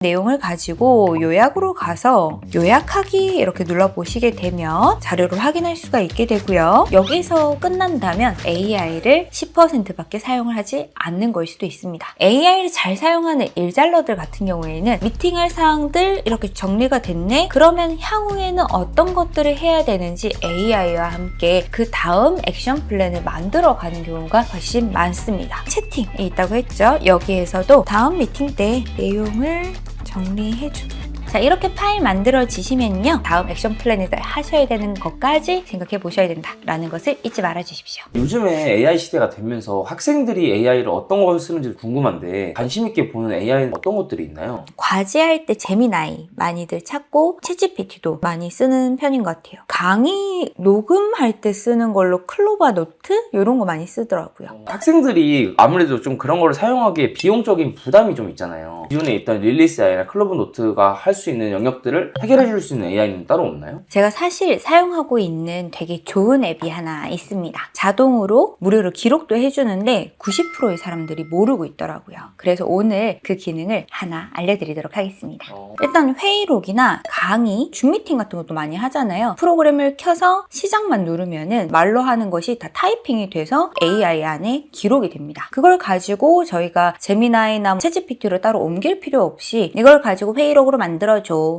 내용을 가지고 요약으로 가서 요약하기 이렇게 눌러보시게 되면 자료를 확인할 수가 있게 되고요. 여기서 끝난다면 AI를 10%밖에 사용을 하지 않는 걸 수도 있습니다. AI를 잘 사용하는 일잘러들 같은 경우에는 미팅할 사항들 이렇게 정리가 됐네? 그러면 향후에는 어떤 것들을 해야 되는지 AI와 함께 그 다음 액션 플랜을 만들어가는 경우가 훨씬 많습니다. 채팅이 있다고 했죠. 여기에서도 다음 미팅 때 내용을 정리해주는. 자, 이렇게 파일 만들어지시면요, 다음 액션 플랜에서 하셔야 되는 것까지 생각해 보셔야 된다라는 것을 잊지 말아 주십시오. 요즘에 AI 시대가 되면서 학생들이 AI를 어떤 걸 쓰는지 궁금한데 관심 있게 보는 AI는 어떤 것들이 있나요? 과제할 때 제미나이 많이들 찾고 챗GPT도 많이 쓰는 편인 것 같아요. 강의 녹음할 때 쓰는 걸로 클로바 노트? 이런 거 많이 쓰더라고요. 학생들이 아무래도 좀 그런 걸 사용하기에 비용적인 부담이 좀 있잖아요. 기존에 있던 릴리스 AI나 클로바 노트가 할 수 있는 영역들을 해결해 줄 수 있는 AI는 따로 없나요? 제가 사실 사용하고 있는 되게 좋은 앱이 하나 있습니다. 자동으로 무료로 기록도 해주는데 90%의 사람들이 모르고 있더라고요. 그래서 오늘 그 기능을 하나 알려드리도록 하겠습니다. 일단 회의록이나 강의, 줌 미팅 같은 것도 많이 하잖아요. 프로그램을 켜서 시작만 누르면은 말로 하는 것이 다 타이핑이 돼서 AI 안에 기록이 됩니다. 그걸 가지고 저희가 제미나이나 챗GPT로 따로 옮길 필요 없이 이걸 가지고 회의록으로 만들어줘.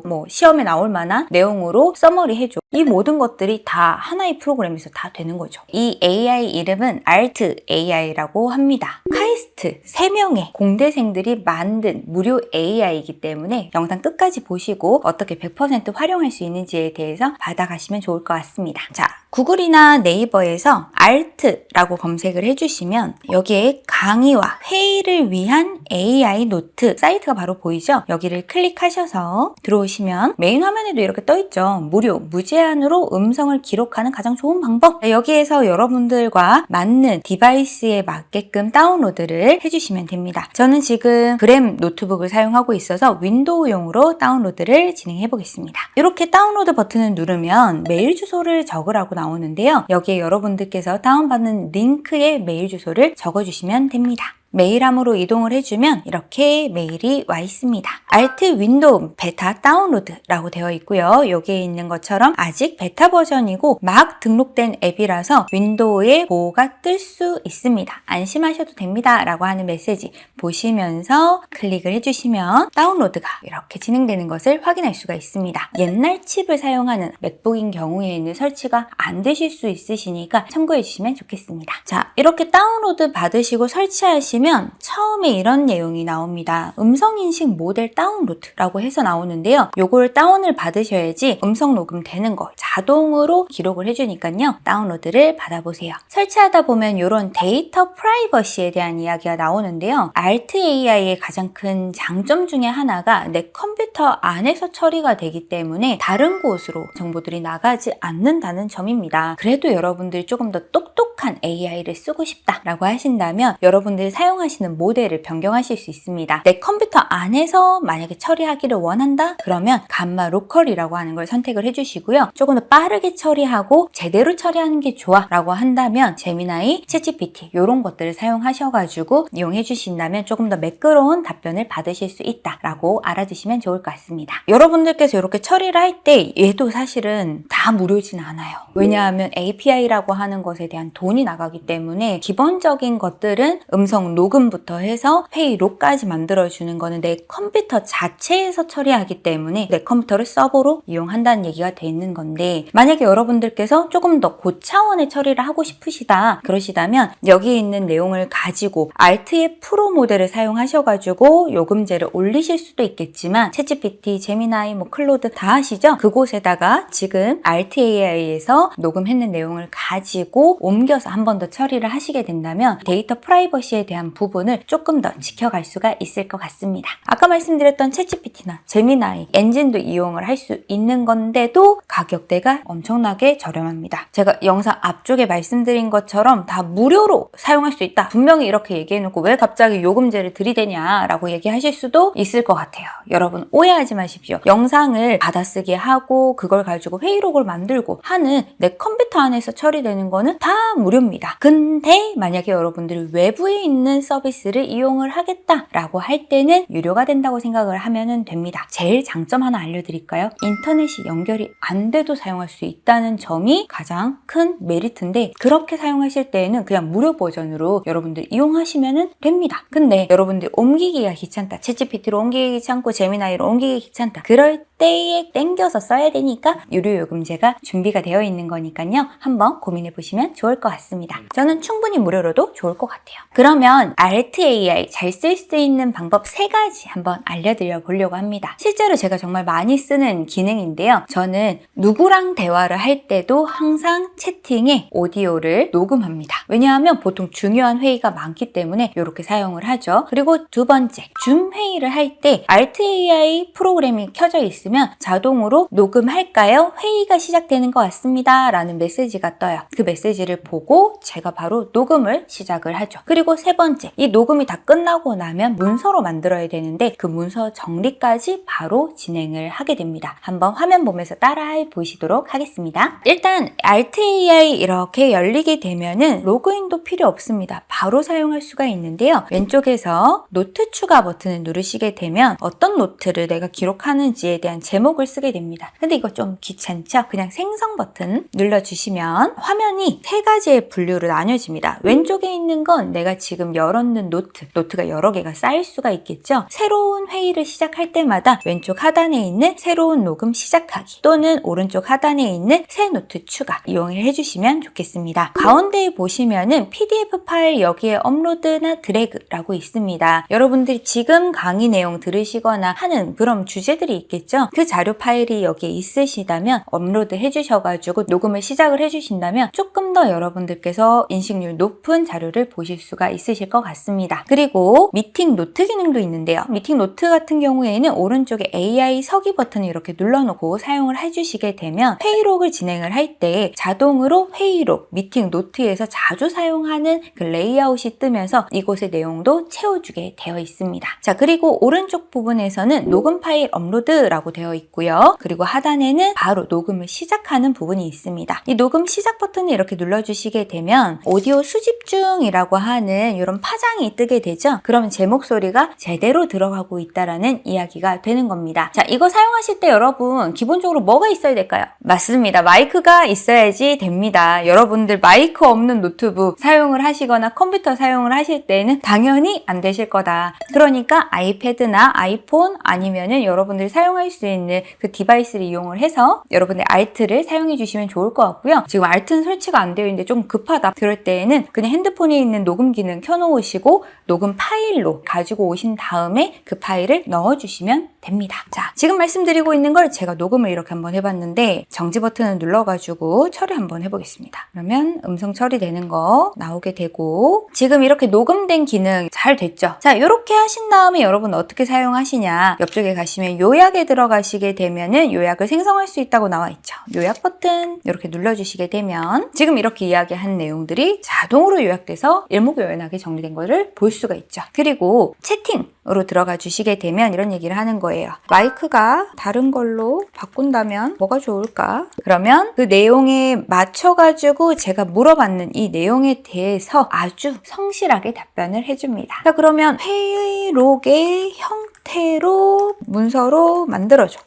뭐 시험에 나올 만한 내용으로 서머리 해줘. 이 모든 것들이 다 하나의 프로그램에서 다 되는 거죠. 이 AI 이름은 Alt AI라고 합니다. 카이스트 3명의 공대생들이 만든 무료 AI이기 때문에 영상 끝까지 보시고 어떻게 100% 활용할 수 있는지에 대해서 받아가시면 좋을 것 같습니다. 자, 구글이나 네이버에서 Alt라고 검색을 해주시면 여기에 강의와 회의를 위한 AI 노트 사이트가 바로 보이죠? 여기를 클릭하셔서 들어오시면 메인 화면에도 이렇게 떠있죠. 무료, 무제한으로 음성을 기록하는 가장 좋은 방법. 여기에서 여러분들과 맞는 디바이스에 맞게끔 다운로드를 해주시면 됩니다. 저는 지금 그램 노트북을 사용하고 있어서 윈도우용으로 다운로드를 진행해 보겠습니다. 이렇게 다운로드 버튼을 누르면 메일 주소를 적으라고 나오는데요. 여기에 여러분들께서 다운받는 링크에 메일 주소를 적어주시면 됩니다. 메일함으로 이동을 해주면 이렇게 메일이 와 있습니다. Alt 윈도우 베타 다운로드라고 되어 있고요. 여기에 있는 것처럼 아직 베타 버전이고 막 등록된 앱이라서 윈도우에 보호가 뜰 수 있습니다. 안심하셔도 됩니다 라고 하는 메시지 보시면서 클릭을 해주시면 다운로드가 이렇게 진행되는 것을 확인할 수가 있습니다. 옛날 칩을 사용하는 맥북인 경우에는 설치가 안 되실 수 있으시니까 참고해 주시면 좋겠습니다. 자, 이렇게 다운로드 받으시고 설치하시면 처음에 이런 내용이 나옵니다. 음성인식 모델 다운로드라고 해서 나오는데요. 요걸 다운을 받으셔야지 음성 녹음 되는 거 자동으로 기록을 해주니까요. 다운로드를 받아보세요. 설치하다 보면 이런 데이터 프라이버시에 대한 이야기가 나오는데요. Alt AI의 가장 큰 장점 중에 하나가 내 컴퓨터 안에서 처리가 되기 때문에 다른 곳으로 정보들이 나가지 않는다는 점입니다. 그래도 여러분들이 조금 더 똑똑한 AI를 쓰고 싶다라고 하신다면 여러분들이 사용하시는 모델을 변경하실 수 있습니다. 내 컴퓨터 안에서 만약에 처리하기를 원한다? 그러면 감마 로컬이라고 하는 걸 선택을 해주시고요. 조금 더 빠르게 처리하고 제대로 처리하는 게 좋아 라고 한다면 제미나이, 챗GPT 이런 것들을 사용하셔가지고 이용해 주신다면 조금 더 매끄러운 답변을 받으실 수 있다라고 알아두시면 좋을 것 같습니다. 여러분들께서 이렇게 처리를 할 때 얘도 사실은 다 무료진 않아요. 왜냐하면 API라고 하는 것에 대한 돈이 나가기 때문에 기본적인 것들은 음성 녹음부터 해서 회의록까지 만들어주는 거는 내 컴퓨터 자체에서 처리하기 때문에 내 컴퓨터를 서버로 이용한다는 얘기가 돼 있는 건데 만약에 여러분들께서 조금 더 고차원의 처리를 하고 싶으시다 그러시다면 여기에 있는 내용을 가지고 Alt의 프로 모델을 사용하셔가지고 요금제를 올리실 수도 있겠지만 챗GPT, 제미나이, 클로드 다 하시죠? 그곳에다가 지금 Alt AI에서 녹음했는 내용을 가지고 옮겨서 한 번 더 처리를 하시게 된다면 데이터 프라이버시에 대한 부분을 조금 더 지켜갈 수가 있을 것 같습니다. 아까 말씀드렸던 챗GPT나 제미나이 엔진도 이용을 할 수 있는 건데도 가격대가 엄청나게 저렴합니다. 제가 영상 앞쪽에 말씀드린 것처럼 다 무료로 사용할 수 있다. 분명히 이렇게 얘기해놓고 왜 갑자기 요금제를 들이대냐라고 얘기하실 수도 있을 것 같아요. 여러분 오해하지 마십시오. 영상을 받아쓰기 하고 그걸 가지고 회의록을 만들고 하는 내 컴퓨터 안에서 처리되는 거는 다 무료입니다. 근데 만약에 여러분들이 외부에 있는 모든 서비스를 이용을 하겠다라고 할 때는 유료가 된다고 생각을 하면 됩니다. 제일 장점 하나 알려드릴까요? 인터넷이 연결이 안 돼도 사용할 수 있다는 점이 가장 큰 메리트인데, 그렇게 사용하실 때에는 그냥 무료 버전으로 여러분들 이용하시면 됩니다. 근데 여러분들 옮기기가 귀찮다, 챗GPT로 옮기기 귀찮고 제미나이로 옮기기 귀찮다, 그럴 때에 땡겨서 써야 되니까 유료 요금제가 준비가 되어 있는 거니까요. 한번 고민해 보시면 좋을 것 같습니다. 저는 충분히 무료로도 좋을 것 같아요. 그러면 ArtAI 잘 쓸 수 있는 방법 3가지 한번 알려드려 보려고 합니다. 실제로 제가 정말 많이 쓰는 기능인데요. 저는 누구랑 대화를 할 때도 항상 채팅에 오디오를 녹음합니다. 왜냐하면 보통 중요한 회의가 많기 때문에 이렇게 사용을 하죠. 그리고 2번째, 줌 회의를 할 때 ArtAI 프로그램이 켜져 있으면 자동으로 녹음할까요? 회의가 시작되는 것 같습니다 라는 메시지가 떠요. 그 메시지를 보고 제가 바로 녹음을 시작을 하죠. 그리고 3번째, 이 녹음이 다 끝나고 나면 문서로 만들어야 되는데 그 문서 정리까지 바로 진행을 하게 됩니다. 한번 화면 보면서 따라해 보시도록 하겠습니다. 일단 ArtAI 이렇게 열리게 되면은 로그인도 필요 없습니다. 바로 사용할 수가 있는데요. 왼쪽에서 노트 추가 버튼을 누르시게 되면 어떤 노트를 내가 기록하는지에 대한 제목을 쓰게 됩니다. 근데 이거 좀 귀찮죠? 그냥 생성 버튼 눌러주시면 화면이 3가지의 분류로 나뉘어집니다. 왼쪽에 있는 건 내가 지금 열었는 노트가 여러 개가 쌓일 수가 있겠죠? 새로운 회의를 시작할 때마다 왼쪽 하단에 있는 새로운 녹음 시작하기, 또는 오른쪽 하단에 있는 새 노트 추가 이용을 해주시면 좋겠습니다. 가운데에 보시면은 PDF 파일 여기에 업로드나 드래그라고 있습니다. 여러분들이 지금 강의 내용 들으시거나 하는 그런 주제들이 있겠죠? 그 자료 파일이 여기에 있으시다면 업로드 해주셔가지고 녹음을 시작을 해주신다면 조금 더 여러분들께서 인식률 높은 자료를 보실 수가 있으실 것 같습니다. 그리고 미팅 노트 기능도 있는데요. 미팅 노트 같은 경우에는 오른쪽에 AI 서기 버튼을 이렇게 눌러놓고 사용을 해주시게 되면 회의록을 진행을 할 때 자동으로 회의록, 미팅 노트에서 자주 사용하는 그 레이아웃이 뜨면서 이곳의 내용도 채워주게 되어 있습니다. 자, 그리고 오른쪽 부분에서는 녹음 파일 업로드라고 되어 있고요. 그리고 하단에는 바로 녹음을 시작하는 부분이 있습니다. 이 녹음 시작 버튼을 이렇게 눌러주시게 되면 오디오 수집 중이라고 하는 이런 파장이 뜨게 되죠. 그러면 제 목소리가 제대로 들어가고 있다라는 이야기가 되는 겁니다. 자, 이거 사용하실 때 여러분 기본적으로 뭐가 있어야 될까요? 맞습니다. 마이크가 있어야지 됩니다. 여러분들 마이크 없는 노트북 사용을 하시거나 컴퓨터 사용을 하실 때는 당연히 안 되실 거다. 그러니까 아이패드나 아이폰 아니면은 여러분들이 사용할 수 있는 그 디바이스를 이용을 해서 여러분들 알트를 사용해 주시면 좋을 것 같고요. 지금 알트는 설치가 안 되어 있는데 좀 급하다. 그럴 때에는 그냥 핸드폰에 있는 녹음 기능 켜놓으시고 녹음 파일로 가지고 오신 다음에 그 파일을 넣어주시면 됩니다. 자, 지금 말씀드리고 있는 걸 제가 녹음을 이렇게 한번 해봤는데 정지 버튼을 눌러가지고 처리 한번 해보겠습니다. 그러면 음성 처리되는 거 나오게 되고 지금 이렇게 녹음된 기능 잘 됐죠? 자, 이렇게 하신 다음에 여러분 어떻게 사용하시냐, 옆쪽에 가시면 요약에 들어가시게 되면은 요약을 생성할 수 있다고 나와 있죠. 요약 버튼 이렇게 눌러주시게 되면 지금 이렇게 이야기한 내용들이 자동으로 요약돼서 일목요연하게 정리된 거를 볼 수가 있죠. 그리고 채팅으로 들어가 주시게 되면 이런 얘기를 하는 거예요. 마이크가 다른 걸로 바꾼다면 뭐가 좋을까? 그러면 그 내용에 맞춰가지고 제가 물어봤는 이 내용에 대해서 아주 성실하게 답변을 해줍니다. 자, 그러면 회의록의 형태로 문서로 만들어줘.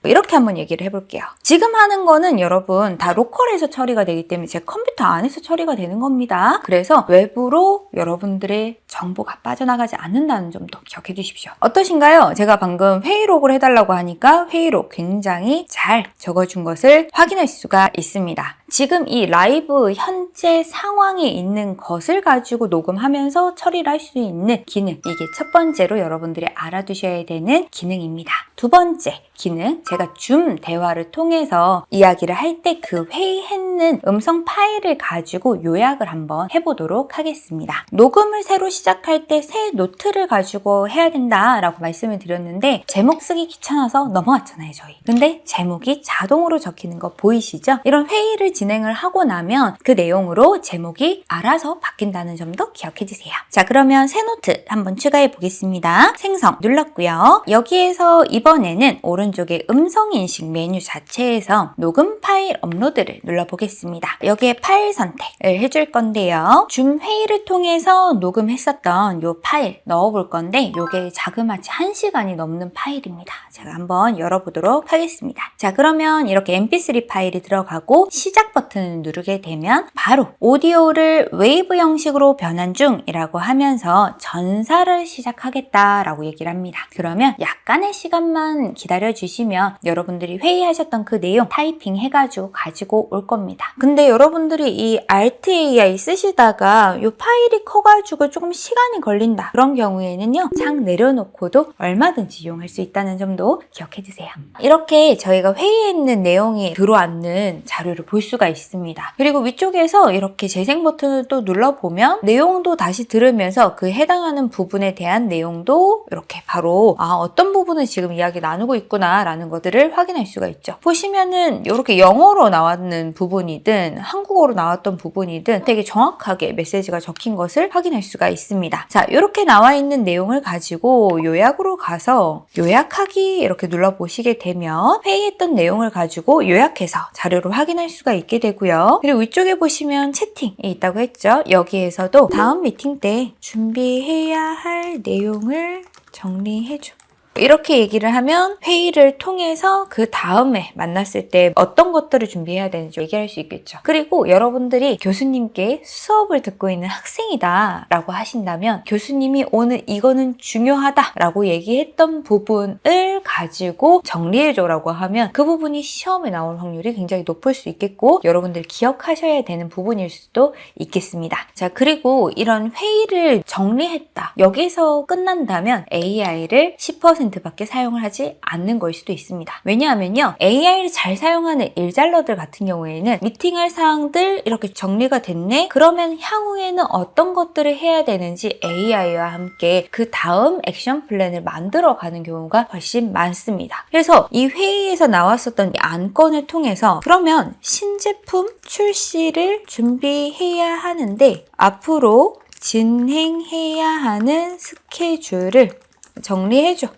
이렇게 한번 얘기를 해볼게요. 지금 하는 거는 여러분 다 로컬에서 처리가 되기 때문에 제 컴퓨터 안에서 처리가 되는 겁니다. 그래서 외부로 여러분들의 정보가 빠져나가지 않는다는 점도 기억해 주십시오. 어떠신가요? 제가 방금 회의록을 해달라고 하니까 회의록 굉장히 잘 적어준 것을 확인할 수가 있습니다. 지금 이 라이브 현재 상황에 있는 것을 가지고 녹음하면서 처리를 할 수 있는 기능, 이게 첫 번째로 여러분들이 알아두셔야 되는 기능입니다. 두 번째 기능, 제가 줌 대화를 통해서 이야기를 할 때 그 회의했는 음성 파일을 가지고 요약을 한번 해보도록 하겠습니다. 녹음을 새로 시작할 때 새 노트를 가지고 해야 된다라고 말씀을 드렸는데 제목 쓰기 귀찮아서 넘어갔잖아요, 저희. 근데 제목이 자동으로 적히는 거 보이시죠? 이런 회의를 진행을 하고 나면 그 내용으로 제목이 알아서 바뀐다는 점도 기억해 주세요. 자, 그러면 새 노트 한번 추가해 보겠습니다. 생성 눌렀고요. 여기에서 이번에는 오른쪽에 음성인식 메뉴 자체에서 녹음 파일 업로드를 눌러보겠습니다. 여기에 파일 선택을 해줄 건데요. 줌 회의를 통해서 녹음했었던 요 파일 넣어볼 건데 요게 자그마치 1시간이 넘는 파일입니다. 제가 한번 열어보도록 하겠습니다. 자, 그러면 이렇게 mp3 파일이 들어가고 시작 버튼을 누르게 되면 바로 오디오를 웨이브 형식으로 변환 중이라고 하면서 전사를 시작하겠다라고 얘기를 합니다. 그러면 약간의 시간만 기다려주시면 여러분들이 회의하셨던 그 내용 타이핑 해가지고 가지고 올 겁니다. 근데 여러분들이 이 Alt AI 쓰시다가 이 파일이 커가지고 조금 시간이 걸린다. 그런 경우에는요, 창 내려놓고도 얼마든지 이용할 수 있다는 점도 기억해주세요. 이렇게 저희가 회의했는 내용이 들어왔는 자료를 볼 수가 있습니다. 그리고 위쪽에서 이렇게 재생 버튼을 또 눌러보면 내용도 다시 들으면서 그 해당하는 부분에 대한 내용도 이렇게 바로 어떤 부분을 지금 이야기 나누고 있구나 라는 것들을 확인할 수가 있죠. 보시면은 이렇게 영어로 나왔는 부분이든 한국어로 나왔던 부분이든 되게 정확하게 메시지가 적힌 것을 확인할 수가 있습니다. 자, 이렇게 나와 있는 내용을 가지고 요약으로 가서 요약하기 이렇게 눌러보시게 되면 회의했던 내용을 가지고 요약해서 자료를 확인할 수가 있게 되고요. 그리고 위쪽에 보시면 채팅이 있다고 했죠. 여기에서도 다음 미팅 때 준비해야 할 내용을 정리해줘. 이렇게 얘기를 하면 회의를 통해서 그 다음에 만났을 때 어떤 것들을 준비해야 되는지 얘기할 수 있겠죠. 그리고 여러분들이 교수님께 수업을 듣고 있는 학생이다 라고 하신다면 교수님이 오늘 이거는 중요하다 라고 얘기했던 부분을 가지고 정리해줘 라고 하면 그 부분이 시험에 나올 확률이 굉장히 높을 수 있겠고 여러분들이 기억하셔야 되는 부분일 수도 있겠습니다. 자, 그리고 이런 회의를 정리했다. 여기서 끝난다면 AI를 10% 밖에 사용을 하지 않는 걸 수도 있습니다. 왜냐하면요, AI를 잘 사용하는 일잘러들 같은 경우에는 미팅할 사항들 이렇게 정리가 됐네? 그러면 향후에는 어떤 것들을 해야 되는지 AI와 함께 그 다음 액션 플랜을 만들어가는 경우가 훨씬 많습니다. 그래서 이 회의에서 나왔었던 이 안건을 통해서 그러면 신제품 출시를 준비해야 하는데 앞으로 진행해야 하는 스케줄을 정리해줘.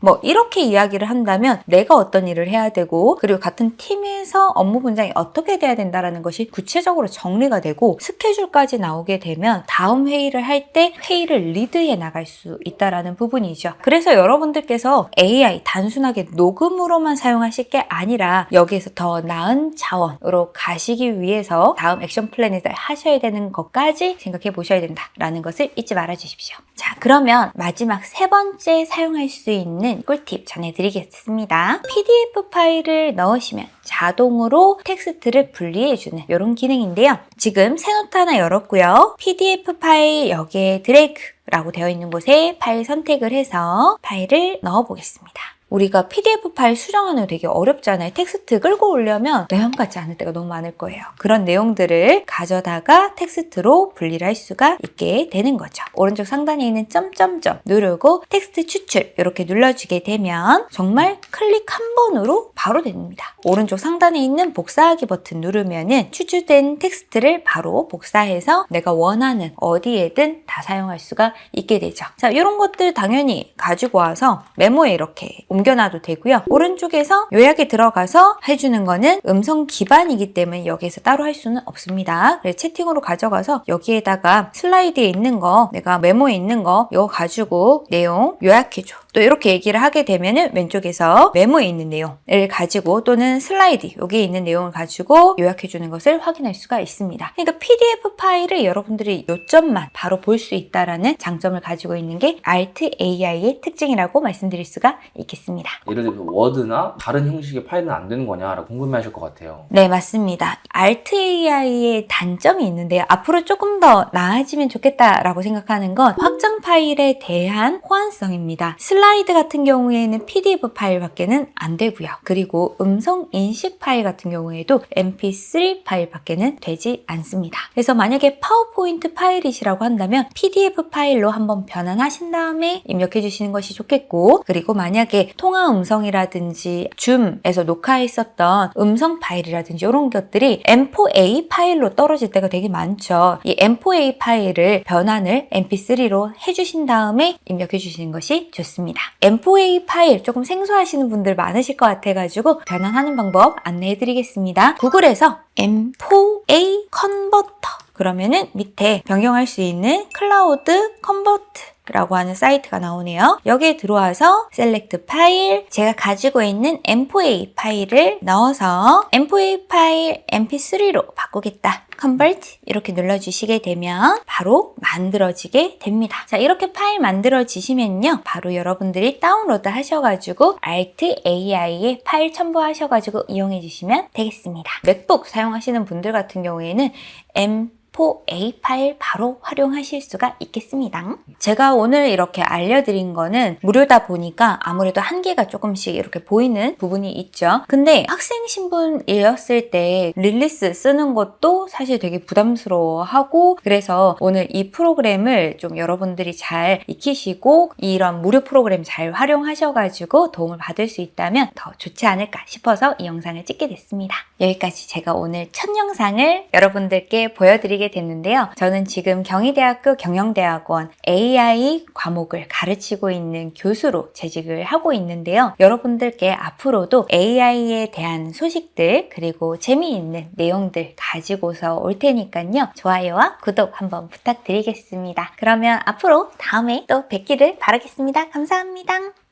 뭐 이렇게 이야기를 한다면 내가 어떤 일을 해야 되고 그리고 같은 팀에서 업무 분장이 어떻게 돼야 된다는 것이 구체적으로 정리가 되고 스케줄까지 나오게 되면 다음 회의를 할 때 회의를 리드해 나갈 수 있다는 부분이죠. 그래서 여러분들께서 AI 단순하게 녹음으로만 사용하실 게 아니라 여기에서 더 나은 차원으로 가시기 위해서 다음 액션 플랜에서 하셔야 되는 것까지 생각해 보셔야 된다라는 것을 잊지 말아 주십시오. 자, 그러면 마지막 세 번째 사용할 수 있는 꿀팁 전해드리겠습니다. PDF 파일을 넣으시면 자동으로 텍스트를 분리해주는 이런 기능인데요. 지금 새 노트 하나 열었고요. PDF 파일 여기에 드래그라고 되어 있는 곳에 파일 선택을 해서 파일을 넣어보겠습니다. 우리가 PDF 파일 수정하는 거 되게 어렵잖아요. 텍스트 끌고 오려면 내용 같지 않을 때가 너무 많을 거예요. 그런 내용들을 가져다가 텍스트로 분리를 할 수가 있게 되는 거죠. 오른쪽 상단에 있는 점점점 누르고 텍스트 추출 이렇게 눌러주게 되면 정말 클릭 한 번으로 바로 됩니다. 오른쪽 상단에 있는 복사하기 버튼 누르면은 추출된 텍스트를 바로 복사해서 내가 원하는 어디에든 다 사용할 수가 있게 되죠. 자, 이런 것들 당연히 가지고 와서 메모에 이렇게 옮겨놔도 되고요. 오른쪽에서 요약에 들어가서 해주는 거는 음성 기반이기 때문에 여기에서 따로 할 수는 없습니다. 그래서 채팅으로 가져가서 여기에다가 슬라이드에 있는 거, 내가 메모에 있는 거 이거 가지고 내용 요약해줘. 또 이렇게 얘기를 하게 되면은 왼쪽에서 메모에 있는 내용을 가지고 또는 슬라이드 여기에 있는 내용을 가지고 요약해주는 것을 확인할 수가 있습니다. 그러니까 PDF 파일을 여러분들이 요점만 바로 볼 수 있다라는 장점을 가지고 있는 게 Alt AI의 특징이라고 말씀드릴 수가 있겠습니다. 예를 들어 워드나 다른 형식의 파일은 안 되는 거냐라고 궁금해하실 것 같아요. 네, 맞습니다. Alt AI의 단점이 있는데요. 앞으로 조금 더 나아지면 좋겠다라고 생각하는 건 확장 파일에 대한 호환성입니다. 슬라이드 같은 경우에는 PDF 파일밖에는 안 되고요. 그리고 음성 인식 파일 같은 경우에도 MP3 파일밖에는 되지 않습니다. 그래서 만약에 파워포인트 파일이시라고 한다면 PDF 파일로 한번 변환하신 다음에 입력해 주시는 것이 좋겠고, 그리고 만약에 통화 음성이라든지 줌에서 녹화했었던 음성 파일이라든지 이런 것들이 M4A 파일로 떨어질 때가 되게 많죠. 이 M4A 파일을 변환을 MP3로 해주신 다음에 입력해 주시는 것이 좋습니다. M4A 파일 조금 생소하시는 분들 많으실 것 같아가지고 변환하는 방법 안내해 드리겠습니다. 구글에서 M4A 컨버터 그러면은 밑에 변경할 수 있는 클라우드 컨버트라고 하는 사이트가 나오네요. 여기에 들어와서 셀렉트 파일, 제가 가지고 있는 M4A 파일을 넣어서 M4A 파일 MP3로 바꾸겠다. 컨버트 이렇게 눌러주시게 되면 바로 만들어지게 됩니다. 자, 이렇게 파일 만들어지시면요. 바로 여러분들이 다운로드 하셔가지고 ArtAI에 파일 첨부하셔가지고 이용해 주시면 되겠습니다. 맥북 사용하시는 분들 같은 경우에는 M4A 파일 바로 활용하실 수가 있겠습니다. 제가 오늘 이렇게 알려드린 거는 무료다 보니까 아무래도 한계가 조금씩 이렇게 보이는 부분이 있죠. 근데 학생 신분이었을 때 릴리스 쓰는 것도 사실 되게 부담스러워하고 그래서 오늘 이 프로그램을 좀 여러분들이 잘 익히시고 이런 무료 프로그램 잘 활용하셔가지고 도움을 받을 수 있다면 더 좋지 않을까 싶어서 이 영상을 찍게 됐습니다. 여기까지 제가 오늘 첫 영상을 여러분들께 보여드리게 됐는데요. 저는 지금 경희대학교 경영대학원 AI 과목을 가르치고 있는 교수로 재직을 하고 있는데요. 여러분들께 앞으로도 AI에 대한 소식들 그리고 재미있는 내용들 가지고서 올 테니까요. 좋아요와 구독 한번 부탁드리겠습니다. 그러면 앞으로 다음에 또 뵙기를 바라겠습니다. 감사합니다.